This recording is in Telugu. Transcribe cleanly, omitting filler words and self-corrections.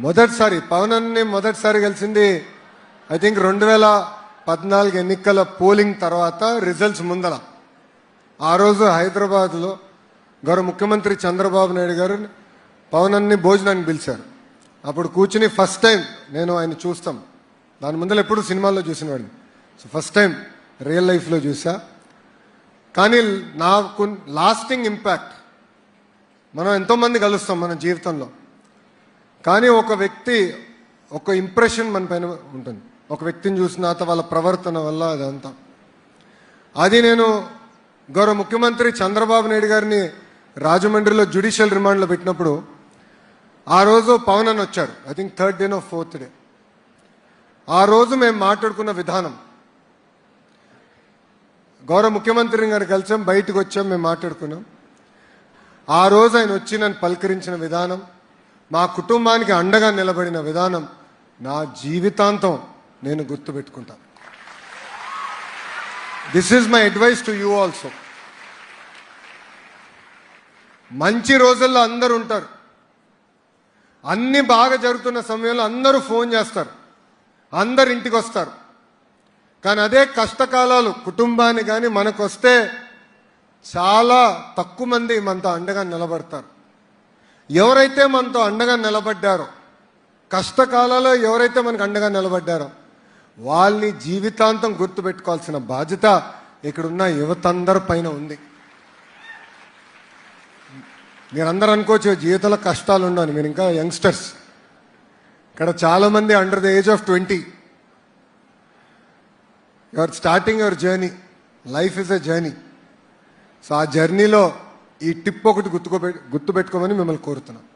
మొదటిసారి పవన్ అన్ని మొదటిసారి కలిసింది ఐ థింక్ 2014 ఎన్నికల పోలింగ్ తర్వాత రిజల్ట్స్ ముందల. ఆ రోజు హైదరాబాద్లో గౌరవ ముఖ్యమంత్రి చంద్రబాబు నాయుడు గారు పవన్ అన్ని భోజనానికి పిలిచారు. అప్పుడు కూర్చుని ఫస్ట్ టైం నేను ఆయన చూస్తాం, దాని ముందర ఎప్పుడు సినిమాల్లో చూసినవాడిని, సో ఫస్ట్ టైం రియల్ లైఫ్లో చూసా. కానీ నాకు లాస్టింగ్ ఇంపాక్ట్, మనం ఎంతోమంది కలుస్తాం మన జీవితంలో, కానీ ఒక వ్యక్తి ఒక ఇంప్రెషన్ మన పైన ఉంటుంది. ఒక వ్యక్తిని చూసిన తర్వాత వాళ్ళ ప్రవర్తన వల్ల అదంతా. అది నేను గౌరవ ముఖ్యమంత్రి చంద్రబాబు నాయుడు గారిని రాజమండ్రిలో జ్యుడిషియల్ రిమాండ్లో పెట్టినప్పుడు ఆ రోజు పవన్ అని వచ్చారు. I think 3rd day 4th day. ఆ రోజు మేము మాట్లాడుకున్న విధానం, గౌరవ ముఖ్యమంత్రి గారు కలిసాం, బయటకు వచ్చాం, మేము మాట్లాడుకున్నాం. ఆ రోజు ఆయన వచ్చి నన్ను పలకరించిన విధానం, మా కుటుంబానికి అండగా నిలబడిన విధానం నా జీవితాంతం నేను గుర్తుపెట్టుకుంటాను. This is my advice to you also. మంచి రోజుల్లో అందరూ ఉంటారు, అన్ని బాగా జరుగుతున్న సమయంలో అందరూ ఫోన్ చేస్తారు, అందరు ఇంటికి వస్తారు. కానీ అదే కష్టకాలాలు కుటుంబాన్ని కానీ మనకు వస్తే చాలా తక్కువ మంది మనతో అండగా నిలబడతారు. ఎవరైతే మనతో అండగా నిలబడ్డారో, కష్టకాలాల్లో ఎవరైతే మనకు అండగా నిలబడ్డారో వాళ్ళని జీవితాంతం గుర్తుపెట్టుకోవాల్సిన బాధ్యత ఇక్కడున్న యువత అందరి పైన ఉంది. మీరందరూ అనుకోవచ్చు జీవితంలో కష్టాలు ఉండవు, మీరు ఇంకా యంగ్స్టర్స్. ఇక్కడ చాలామంది under the age of 20. You are starting your journey. Life is a journey. So ఆ జర్నీలో ఈ టిప్ ఒకటి గుర్తుపెట్టుకోమని మిమ్మల్ని కోరుతున్నాను.